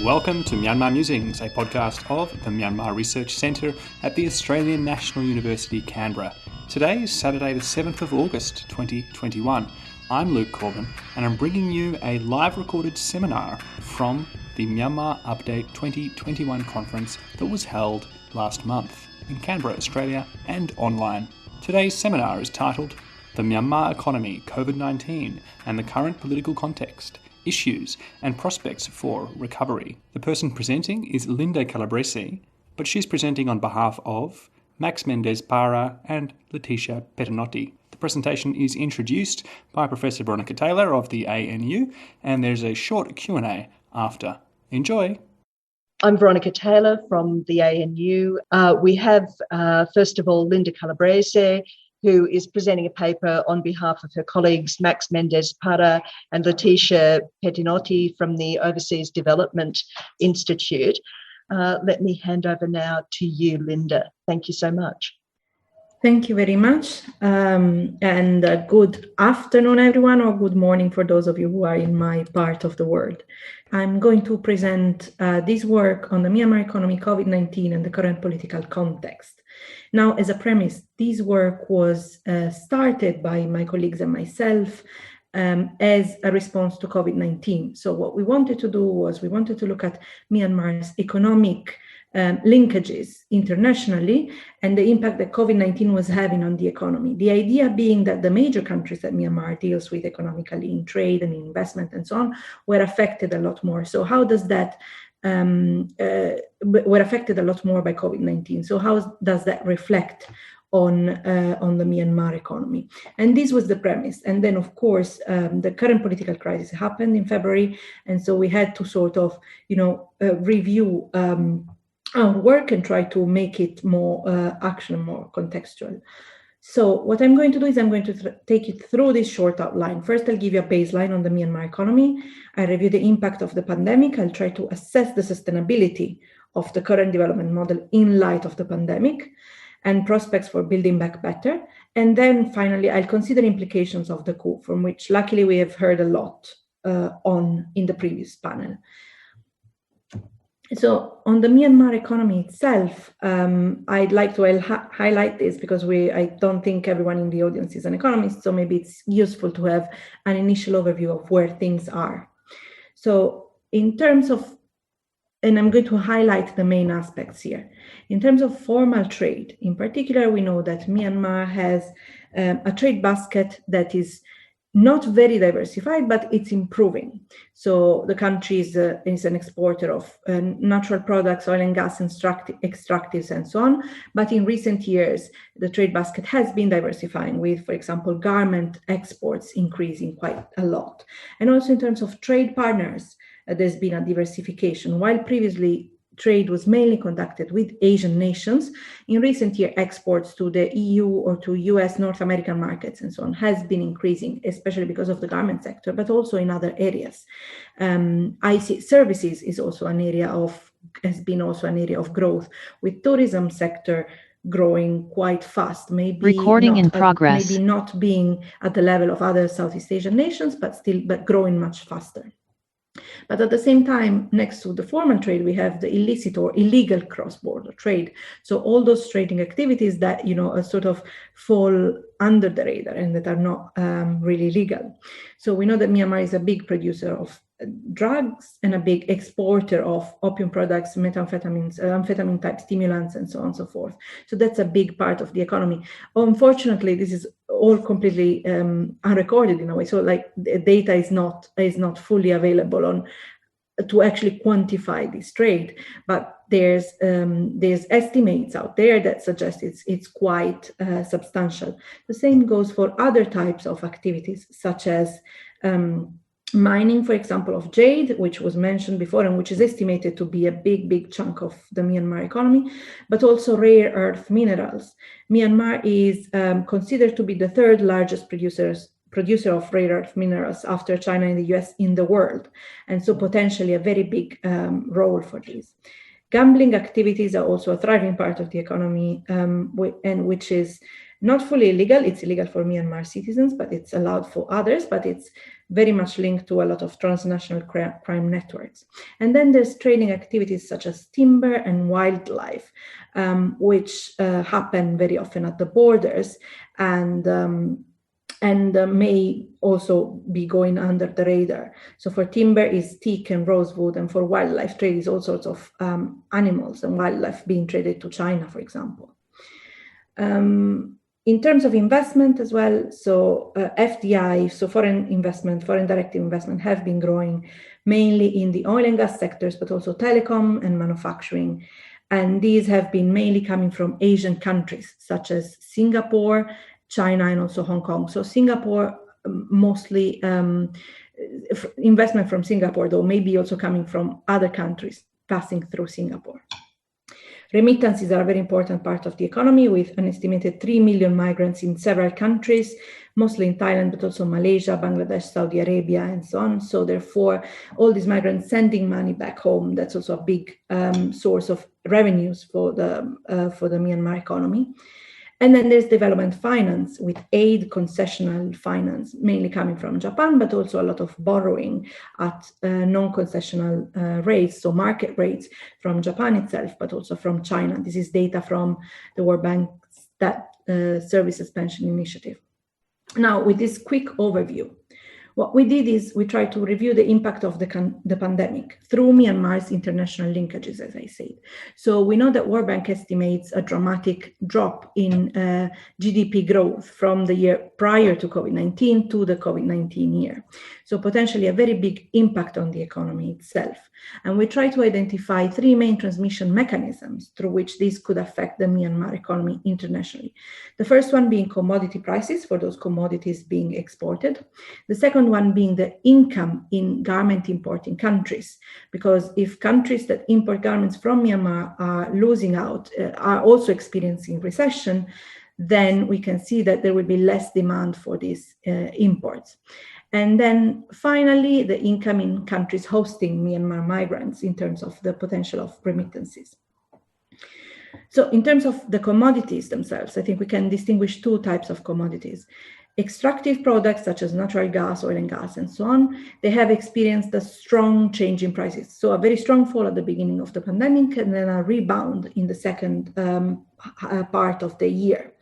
Welcome to Myanmar Musings, a podcast of the Myanmar Research Centre at the Australian National University, Canberra. Today is Saturday the 7th of August 2021. I'm Luke Corbin and I'm bringing you a live recorded seminar from the Myanmar Update 2021 conference that was held last month in Canberra, Australia, and online. Today's seminar is titled The Myanmar Economy, COVID-19 and the Current Political Context, Issues and Prospects for Recovery. The person presenting is Linda Calabrese, but she's presenting on behalf of Max Mendez-Para and Leticia Pettinotti. The presentation is introduced by Professor Veronica Taylor of the ANU, and there's a short Q&A after. Enjoy! I'm Veronica Taylor from the ANU. We have, first of all, Linda Calabrese, who is presenting a paper on behalf of her colleagues Max Mendez-Para and Leticia Pettinotti from the Overseas Development Institute. Let me hand over now to you, Linda. Thank you so much. Thank you very much. And good afternoon, everyone, or good morning for those of you who are in my part of the world. I'm going to present this work on the Myanmar economy, COVID-19, and the current political context. Now, as a premise, this work was started by my colleagues and myself as a response to COVID-19. So what we wanted to do was we wanted to look at Myanmar's economic linkages internationally and the impact that COVID-19 was having on the economy. The idea being that the major countries that Myanmar deals with economically in trade and in investment and so on were affected a lot more. So how does that were affected a lot more by COVID-19. So how does that reflect on the Myanmar economy? And this was the premise. And then, of course, the current political crisis happened in February. And so we had to sort of, review our work and try to make it more action, more contextual. So what I'm going to do is I'm going to take you through this short outline. First, I'll give you a baseline on the Myanmar economy. I'll review the impact of the pandemic. I'll try to assess the sustainability of the current development model in light of the pandemic and prospects for building back better. And then finally, I'll consider implications of the coup, from which luckily we have heard a lot in the previous panel. So on the Myanmar economy itself, I'd like to highlight this because I don't think everyone in the audience is an economist, so maybe it's useful to have an initial overview of where things are. So in terms of, and I'm going to highlight the main aspects here. In terms of formal trade, in particular, we know that Myanmar has a trade basket that is not very diversified, but it's improving. So the country is an exporter of natural products, oil and gas, extractives, and so on. But in recent years, the trade basket has been diversifying with, for example, garment exports increasing quite a lot. And also in terms of trade partners, there's been a diversification. While previously trade was mainly conducted with Asian nations, in recent years, exports to the EU or to US, North American markets and so on has been increasing, especially because of the garment sector, but also in other areas. IC services is also has been also an area of growth, with tourism sector growing quite fast, maybe not being at the level of other Southeast Asian nations, but growing much faster. But at the same time, next to the formal trade, we have the illicit or illegal cross-border trade. So all those trading activities that, sort of fall under the radar and that are not really legal. So we know that Myanmar is a big producer of drugs and a big exporter of opium products, methamphetamines, amphetamine-type stimulants, and so on and so forth. So that's a big part of the economy. Unfortunately, this is all completely unrecorded in a way. So like the data is not fully available to actually quantify this trade, but there's estimates out there that suggest it's quite substantial. The same goes for other types of activities, such as mining, for example, of jade, which was mentioned before and which is estimated to be a big chunk of the Myanmar economy, but also rare earth minerals. Myanmar is considered to be the third largest producer of rare earth minerals after China and the US in the world, and so potentially a very big role for this. Gambling activities are also a thriving part of the economy, and which is Not fully illegal, it's illegal for Myanmar citizens, but it's allowed for others, but it's very much linked to a lot of transnational crime networks. And then there's trading activities such as timber and wildlife, which happen very often at the borders and may also be going under the radar. So for timber is teak and rosewood, and for wildlife trade is all sorts of animals and wildlife being traded to China, for example. In terms of investment as well, so FDI, so foreign direct investment have been growing mainly in the oil and gas sectors, but also telecom and manufacturing. And these have been mainly coming from Asian countries, such as Singapore, China, and also Hong Kong. So Singapore, mostly investment from Singapore, though maybe also coming from other countries passing through Singapore. Remittances are a very important part of the economy, with an estimated 3 million migrants in several countries, mostly in Thailand, but also Malaysia, Bangladesh, Saudi Arabia, and so on. So therefore, all these migrants sending money back home, that's also a big source of revenues for the Myanmar economy. And then there's development finance with aid concessional finance, mainly coming from Japan, but also a lot of borrowing at non-concessional rates, so market rates from Japan itself, but also from China. This is data from the World Bank's Services Pension Initiative. Now, with this quick overview, what we did is we tried to review the impact of the pandemic through Myanmar's international linkages, as I said. So we know that World Bank estimates a dramatic drop in GDP growth from the year prior to COVID-19 to the COVID-19 year. So potentially a very big impact on the economy itself. And we try to identify three main transmission mechanisms through which this could affect the Myanmar economy internationally. The first one being commodity prices for those commodities being exported. The second one being the income in garment importing countries, because if countries that import garments from Myanmar are losing out, are also experiencing recession, then we can see that there will be less demand for these imports. And then finally, the income in countries hosting Myanmar migrants in terms of the potential of remittances. So in terms of the commodities themselves, I think we can distinguish two types of commodities. Extractive products such as natural gas, oil and gas, and so on, they have experienced a strong change in prices. So a very strong fall at the beginning of the pandemic and then a rebound in the second part of the year.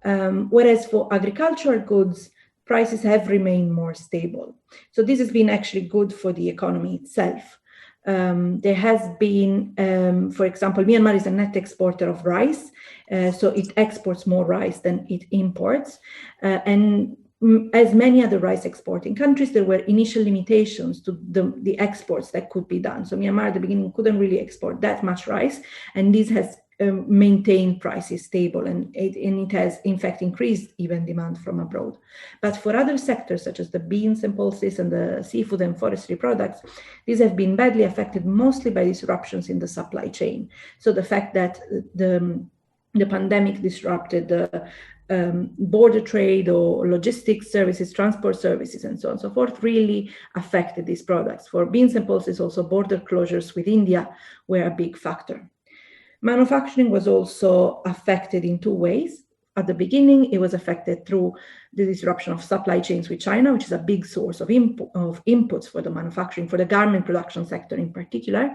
Whereas for agricultural goods, prices have remained more stable. So this has been actually good for the economy itself. There has been, for example, Myanmar is a net exporter of rice, so it exports more rice than it imports. And as many other rice exporting countries, there were initial limitations to the exports that could be done. So Myanmar at the beginning couldn't really export that much rice, and this has maintained prices stable, and it has in fact increased even demand from abroad. But for other sectors such as the beans and pulses and the seafood and forestry products, these have been badly affected mostly by disruptions in the supply chain. So the fact that the pandemic disrupted the border trade or logistics services, transport services, and so on and so forth, really affected these products. For beans and pulses, also border closures with India were a big factor. Manufacturing was also affected in two ways. At the beginning, it was affected through the disruption of supply chains with China, which is a big source of inputs for the manufacturing, for the garment production sector in particular.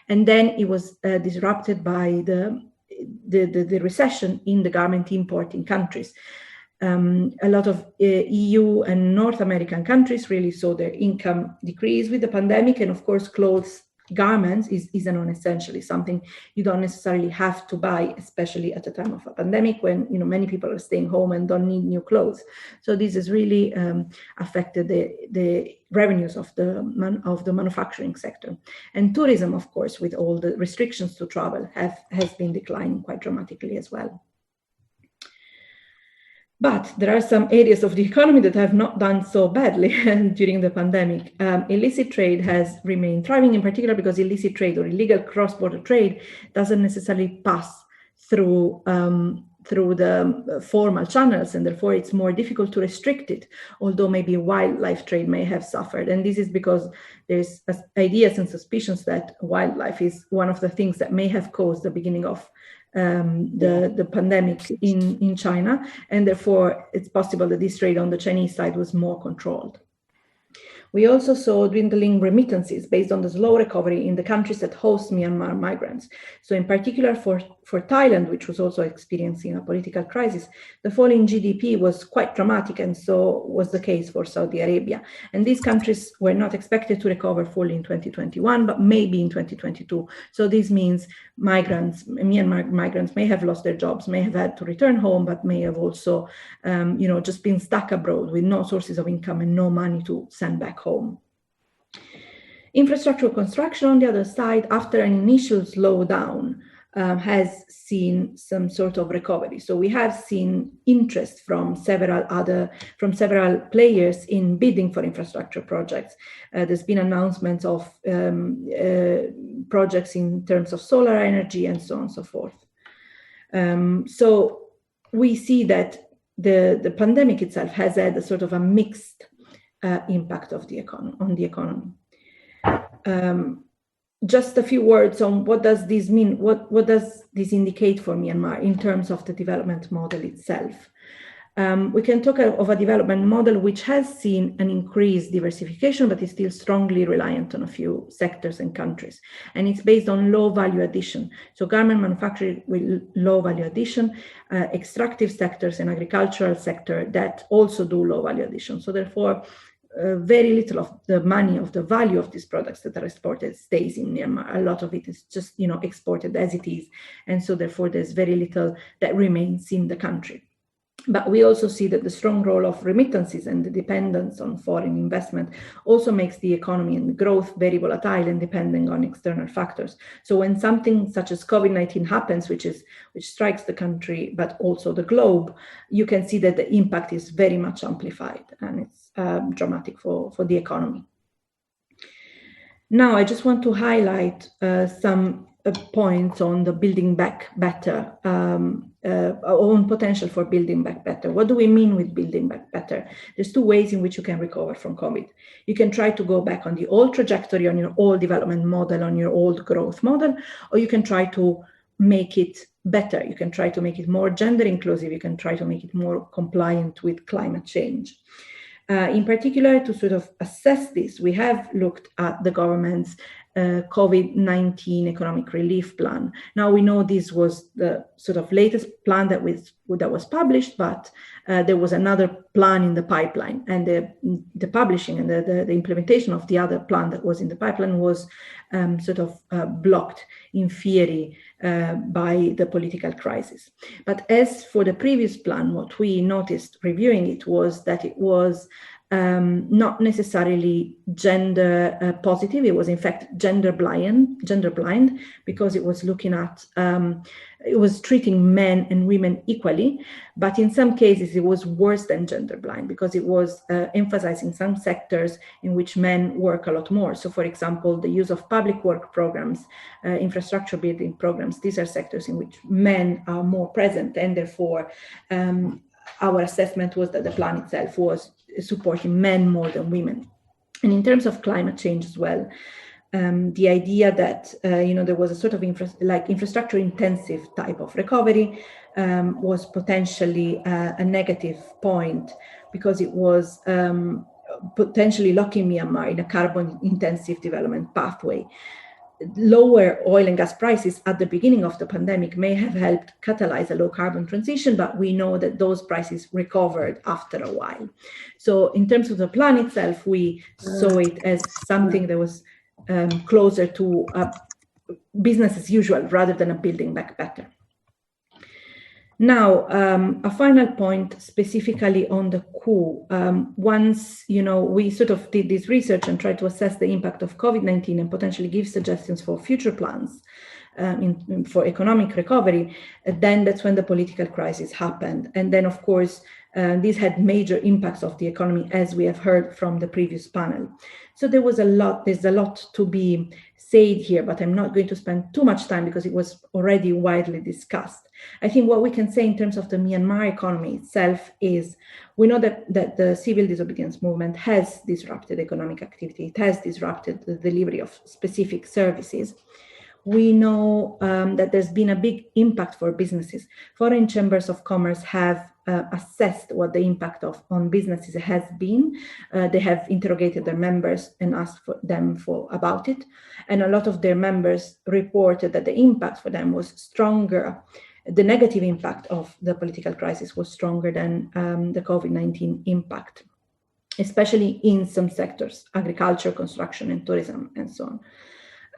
And then it was disrupted by the recession in the garment importing countries. A lot of EU and North American countries really saw their income decrease with the pandemic, and of course, garments is a non-essential. It's something you don't necessarily have to buy, especially at a time of a pandemic when many people are staying home and don't need new clothes. So this has really affected the revenues of the manufacturing sector. And tourism, of course, with all the restrictions to travel, has been declining quite dramatically as well. But there are some areas of the economy that have not done so badly during the pandemic. Illicit trade has remained thriving, in particular because illicit trade or illegal cross-border trade doesn't necessarily pass through through the formal channels, and therefore it's more difficult to restrict it, although maybe wildlife trade may have suffered. And this is because there's ideas and suspicions that wildlife is one of the things that may have caused the beginning of the pandemic in China, and therefore it's possible that this trade on the Chinese side was more controlled. We also saw dwindling remittances based on the slow recovery in the countries that host Myanmar migrants. So in particular for Thailand, which was also experiencing a political crisis, the fall in GDP was quite dramatic, and so was the case for Saudi Arabia. And these countries were not expected to recover fully in 2021, but maybe in 2022. So this means Myanmar migrants may have lost their jobs, may have had to return home, but may have also just been stuck abroad with no sources of income and no money to send back home. Infrastructure construction, on the other side, after an initial slowdown, has seen some sort of recovery. So we have seen interest from several players in bidding for infrastructure projects. There's been announcements of projects in terms of solar energy and so on and so forth. So we see that the pandemic itself has had a sort of a mixed impact on the economy. Just a few words on what does this mean? What does this indicate for Myanmar in terms of the development model itself? We can talk of a development model which has seen an increased diversification, but is still strongly reliant on a few sectors and countries. And it's based on low value addition. So garment manufacturing with low value addition, extractive sectors and agricultural sector that also do low value addition. So therefore, very little of the money, of the value of these products that are exported stays in Myanmar. A lot of it is just, exported as it is. And so therefore, there's very little that remains in the country. But we also see that the strong role of remittances and the dependence on foreign investment also makes the economy and the growth very volatile and depending on external factors. So when something such as COVID-19 happens, which strikes the country, but also the globe, you can see that the impact is very much amplified, and it's dramatic for the economy. Now, I just want to highlight some points on the building back better, own potential for building back better. What do we mean with building back better? There's two ways in which you can recover from COVID. You can try to go back on the old trajectory, on your old development model, on your old growth model, or you can try to make it better. You can try to make it more gender inclusive. You can try to make it more compliant with climate change. In particular, to sort of assess this, we have looked at the government's COVID-19 economic relief plan. Now we know this was the sort of latest plan that was published, but there was another plan in the pipeline, and the publishing and the implementation of the other plan that was in the pipeline was blocked in theory by the political crisis. But as for the previous plan, what we noticed reviewing it was that it was not necessarily gender positive. It was in fact gender blind, because it was looking at, it was treating men and women equally, but in some cases it was worse than gender blind, because it was emphasizing some sectors in which men work a lot more. So for example, the use of public work programs, infrastructure building programs, these are sectors in which men are more present, and therefore our assessment was that the plan itself was supporting men more than women. And in terms of climate change as well, the idea that there was a sort of infrastructure intensive type of recovery was potentially a negative point, because it was potentially locking Myanmar in a carbon intensive development pathway. Lower oil and gas prices at the beginning of the pandemic may have helped catalyze a low carbon transition, but we know that those prices recovered after a while. So in terms of the plan itself, we saw it as something that was closer to business as usual rather than a building back better. Now, a final point specifically on the coup. Once, we sort of did this research and tried to assess the impact of COVID-19 and potentially give suggestions for future plans, for economic recovery, then that's when the political crisis happened. And then, of course, these had major impacts of the economy, as we have heard from the previous panel. So there's a lot to be said here, but I'm not going to spend too much time because it was already widely discussed. I think what we can say in terms of the Myanmar economy itself is we know that the civil disobedience movement has disrupted economic activity. It has disrupted the delivery of specific services. We know that there's been a big impact for businesses. Foreign chambers of commerce have assessed what the impact on businesses has been. They have interrogated their members and asked them about it. And a lot of their members reported that the impact for them was stronger. The negative impact of the political crisis was stronger than the COVID-19 impact, especially in some sectors, agriculture, construction, and tourism, and so on.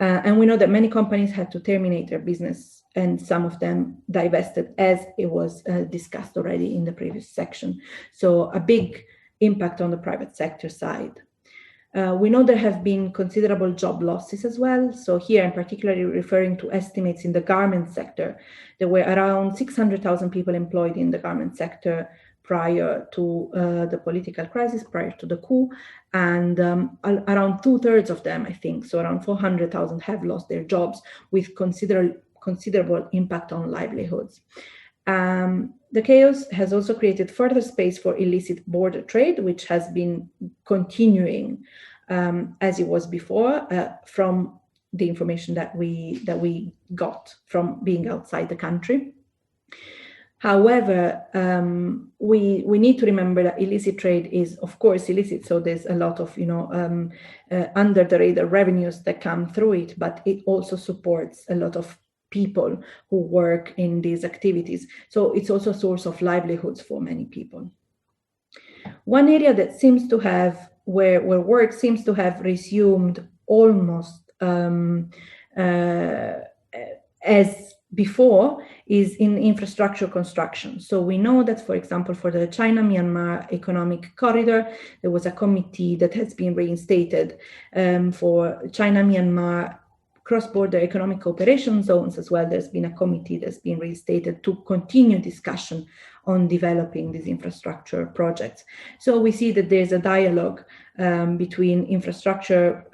And we know that many companies had to terminate their business, and some of them divested, as it was discussed already in the previous section. So a big impact on the private sector side. We know there have been considerable job losses as well. So here I'm particularly referring to estimates in the garment sector. There were around 600,000 people employed in the garment sector prior to the political crisis, prior to the coup, and around 2/3 of them, I think, so around 400,000 have lost their jobs, with considerable impact on livelihoods. The chaos has also created further space for illicit border trade, which has been continuing as it was before, from the information that we got from being outside the country. However, we need to remember that illicit trade is, of course, illicit. So there's a lot of, under the radar revenues that come through it, but it also supports a lot of people who work in these activities. So it's also a source of livelihoods for many people. One area that seems to have, where work seems to have resumed almost as before, is in infrastructure construction. So we know that, for example, for the China-Myanmar economic corridor, there was a committee that has been reinstated for China-Myanmar cross-border economic cooperation zones as well. There's been a committee that's been reinstated to continue discussion on developing these infrastructure projects. So we see that there's a dialogue between infrastructure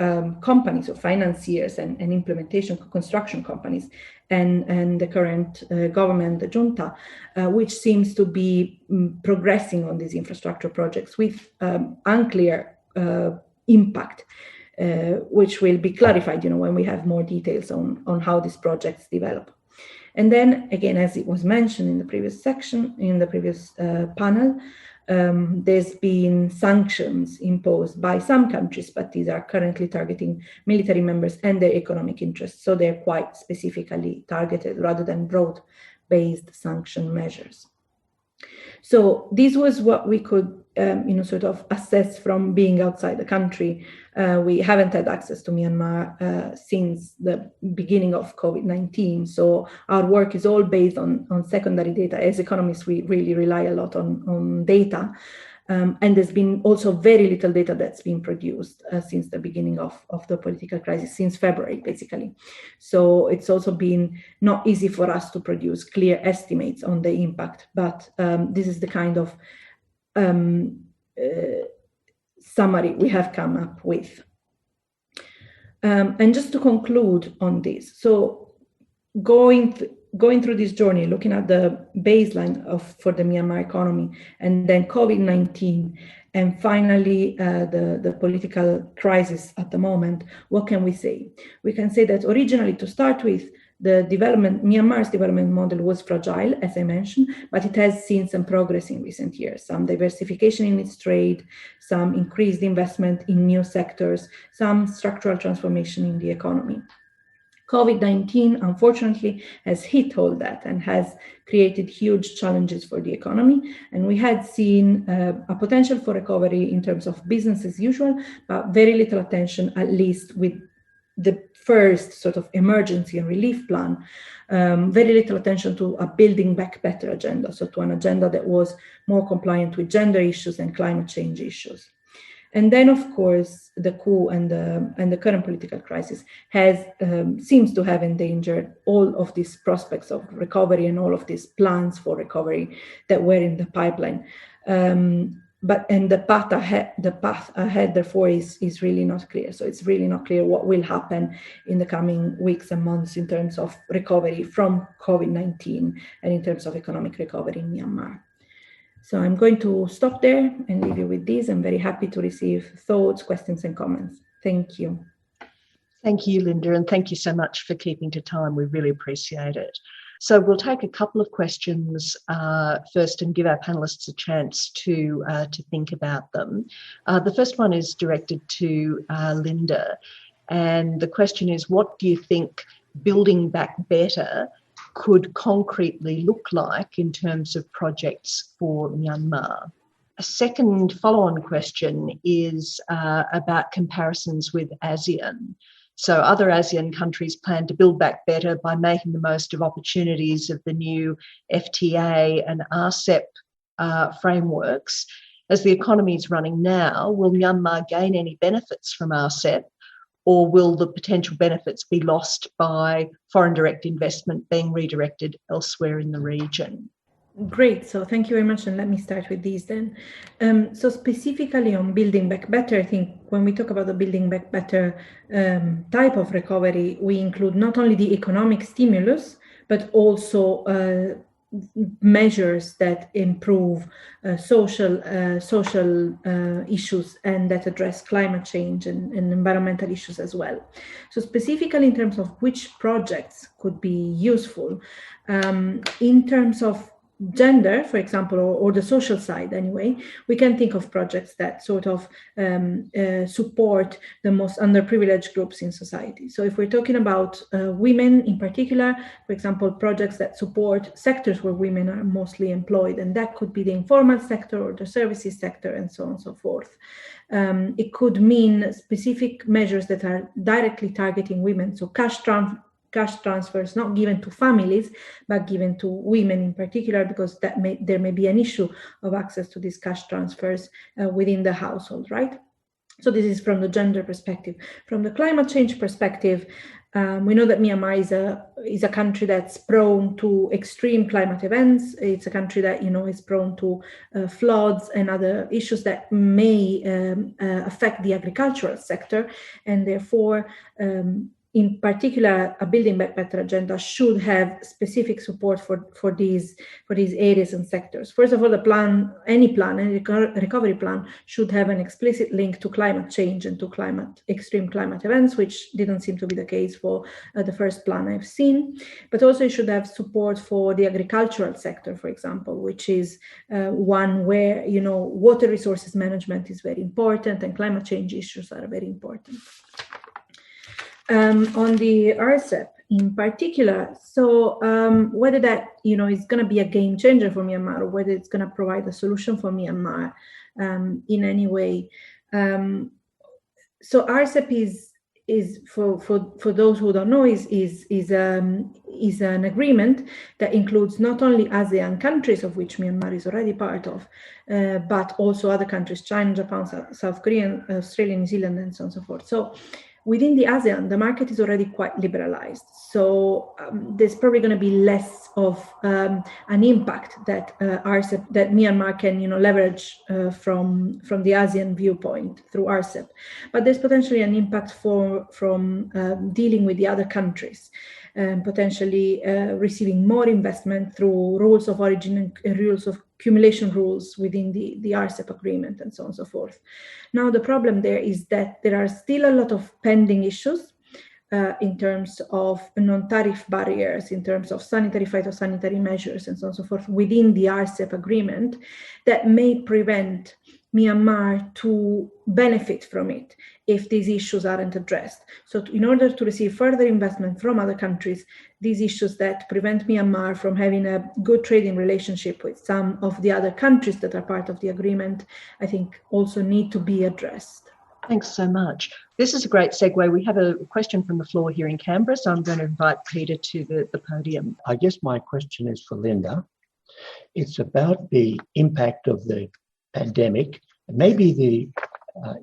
companies or financiers and implementation construction companies and the current government, the junta, which seems to be progressing on these infrastructure projects with unclear impact, which will be clarified, when we have more details on how these projects develop. And then again, as it was mentioned in the previous section, in the previous panel, there's been sanctions imposed by some countries, but these are currently targeting military members and their economic interests. So they're quite specifically targeted rather than broad-based sanction measures. So this was what we could, sort of assess from being outside the country. We haven't had access to Myanmar since the beginning of COVID-19. So our work is all based on secondary data. As economists, we really rely a lot on data. And there's been also very little data that's been produced since the beginning of the political crisis, since February, basically. So it's also been not easy for us to produce clear estimates on the impact, but this is the kind of summary we have come up with. And just to conclude on this, so going through this journey, looking at the baseline for the Myanmar economy, and then COVID-19, and finally the political crisis at the moment, what can we say? We can say that originally, to start with, Myanmar's development model was fragile, as I mentioned, but it has seen some progress in recent years, some diversification in its trade, some increased investment in new sectors, some structural transformation in the economy. COVID-19, unfortunately, has hit all that and has created huge challenges for the economy. And we had seen a potential for recovery in terms of business as usual, but very little attention, at least with the first sort of emergency and relief plan, very little attention to a building back better agenda, so to an agenda that was more compliant with gender issues and climate change issues. And then, of course, the coup and the current political crisis seems to have endangered all of these prospects of recovery and all of these plans for recovery that were in the pipeline. But the path ahead, therefore, is really not clear. So it's really not clear what will happen in the coming weeks and months in terms of recovery from COVID-19 and in terms of economic recovery in Myanmar. So I'm going to stop there and leave you with this. I'm very happy to receive thoughts, questions, and comments. Thank you. Thank you, Linda, and thank you so much for keeping to time. We really appreciate it. So we'll take a couple of questions first and give our panellists a chance to think about them. The first one is directed to Linda, and the question is, what do you think building back better could concretely look like in terms of projects for Myanmar? A second follow-on question is about comparisons with ASEAN. So other ASEAN countries plan to build back better by making the most of opportunities of the new FTA and RCEP frameworks. As the economy is running now, will Myanmar gain any benefits from RCEP, or will the potential benefits be lost by foreign direct investment being redirected elsewhere in the region? Great. So thank you very much. And let me start with these then. So specifically on building back better, I think when we talk about the building back better type of recovery, we include not only the economic stimulus, but also measures that improve social issues and that address climate change and environmental issues as well. So specifically in terms of which projects could be useful, in terms of gender, for example, or the social side anyway, we can think of projects that sort of support the most underprivileged groups in society. So if we're talking about women in particular, for example, projects that support sectors where women are mostly employed, and that could be the informal sector or the services sector and so on and so forth. It could mean specific measures that are directly targeting women, so cash transfers not given to families, but given to women in particular, because there may be an issue of access to these cash transfers within the household, right? So this is from the gender perspective. From the climate change perspective, we know that Myanmar is a country that's prone to extreme climate events. It's a country that is prone to floods and other issues that may affect the agricultural sector, and therefore in particular, a building back better agenda should have specific support for these areas and sectors. First of all, any recovery plan should have an explicit link to climate change and to extreme climate events, which didn't seem to be the case for the first plan I've seen. But also it should have support for the agricultural sector, for example, which is one where water resources management is very important and climate change issues are very important. On the RCEP in particular, so whether that is going to be a game changer for Myanmar, or whether it's going to provide a solution for Myanmar in any way. So RCEP is for those who don't know is an agreement that includes not only ASEAN countries, of which Myanmar is already part of, but also other countries: China, Japan, South Korea, Australia, New Zealand, and so on and so forth. So within the ASEAN, the market is already quite liberalized. So there's probably going to be less of an impact that RCEP, that Myanmar can leverage from the ASEAN viewpoint through RCEP. But there's potentially an impact from dealing with the other countries, potentially receiving more investment through rules of origin and rules of accumulation rules within the RCEP agreement and so on and so forth. Now, the problem there is that there are still a lot of pending issues in terms of non-tariff barriers, in terms of sanitary, phytosanitary measures and so on and so forth within the RCEP agreement that may prevent Myanmar to benefit from it if these issues aren't addressed. So in order to receive further investment from other countries, these issues that prevent Myanmar from having a good trading relationship with some of the other countries that are part of the agreement, I think also need to be addressed. Thanks so much. This is a great segue. We have a question from the floor here in Canberra, so I'm going to invite Peter to the podium. I guess my question is for Linda. It's about the impact of the pandemic, maybe the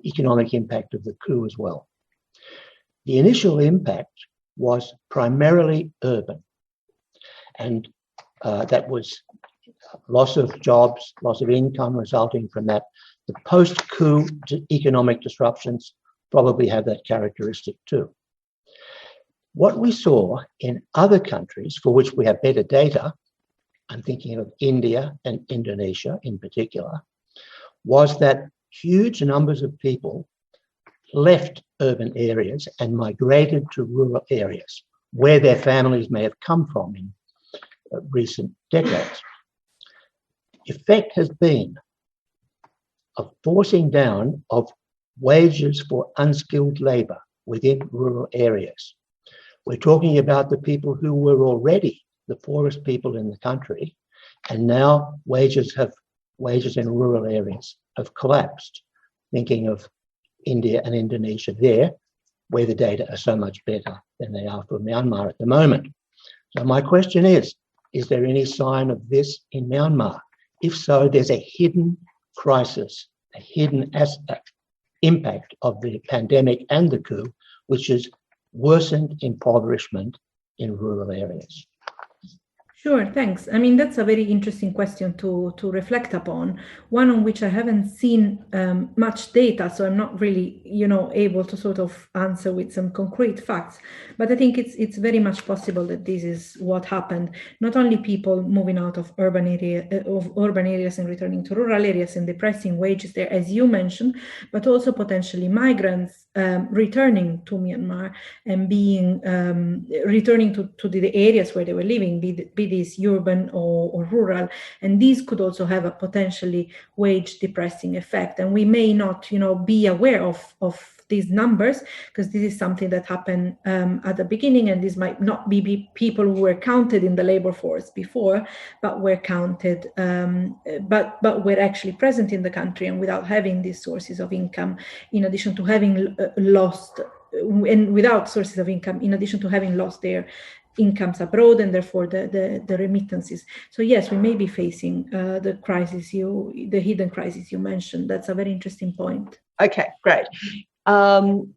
economic impact of the coup as well. The initial impact was primarily urban, and that was loss of jobs, loss of income resulting from that. The post-coup economic disruptions probably have that characteristic too. What we saw in other countries for which we have better data, I'm thinking of India and Indonesia in particular, was that huge numbers of people left urban areas and migrated to rural areas where their families may have come from in recent decades. Effect has been a forcing down of wages for unskilled labor within rural areas. We're talking about the people who were already the poorest people in the country, and now wages in rural areas have collapsed. Thinking of India and Indonesia there, where the data are so much better than they are for Myanmar at the moment. So my question is there any sign of this in Myanmar? If so, there's a hidden crisis, a hidden impact of the pandemic and the coup, which is worsened impoverishment in rural areas. Sure, thanks. I mean, that's a very interesting question to reflect upon, one on which I haven't seen much data, so I'm not really, able to sort of answer with some concrete facts. But I think it's very much possible that this is what happened. Not only people moving out of urban areas and returning to rural areas and depressing wages there, as you mentioned, but also potentially migrants returning to Myanmar and being returning to the areas where they were living, be these urban or rural, and these could also have a potentially wage depressing effect. And we may not, be aware of these numbers because this is something that happened at the beginning, and this might not be people who were counted in the labor force before, but were counted, but were actually present in the country and without having these sources of income, in addition to having lost, and without sources of income, in addition to having lost their incomes abroad and therefore the remittances. So yes, we may be facing the hidden crisis you mentioned. That's a very interesting point. Okay, great.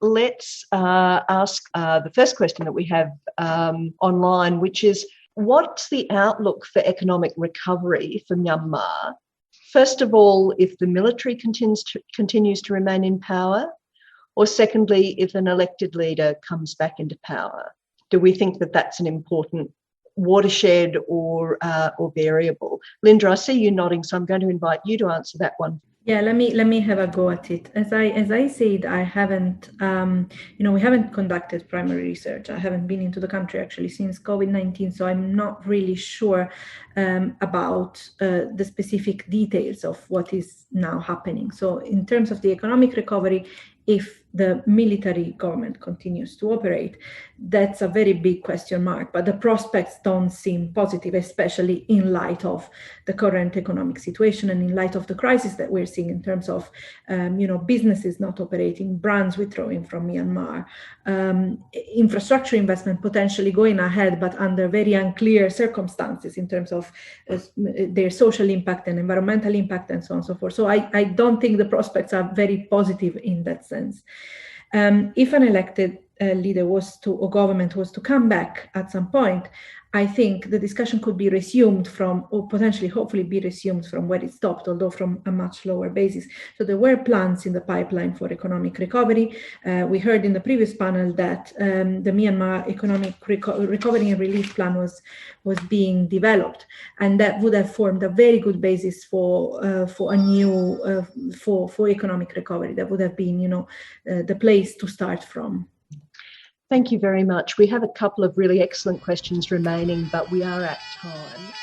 Let's ask the first question that we have online, which is, what's the outlook for economic recovery for Myanmar? First of all, if the military continues to remain in power, or secondly, if an elected leader comes back into power? Do we think that that's an important watershed or variable? Linda, I see you nodding, so I'm going to invite you to answer that one. Yeah, let me have a go at it. As I said, I haven't, we haven't conducted primary research. I haven't been into the country actually since COVID-19, so I'm not really sure about the specific details of what is now happening. So in terms of the economic recovery, if the military government continues to operate, that's a very big question mark. But the prospects don't seem positive, especially in light of the current economic situation and in light of the crisis that we're seeing in terms of, businesses not operating, brands withdrawing from Myanmar, infrastructure investment potentially going ahead, but under very unclear circumstances in terms of their social impact and environmental impact and so on and so forth. So I don't think the prospects are very positive in that sense. If an elected leader or government was to come back at some point, I think the discussion could be resumed or potentially, hopefully be resumed from where it stopped, although from a much lower basis. So there were plans in the pipeline for economic recovery. We heard in the previous panel that the Myanmar economic recovery and relief plan was being developed, and that would have formed a very good basis for a new for economic recovery. That would have been, the place to start from. Thank you very much. We have a couple of really excellent questions remaining, but we are at time.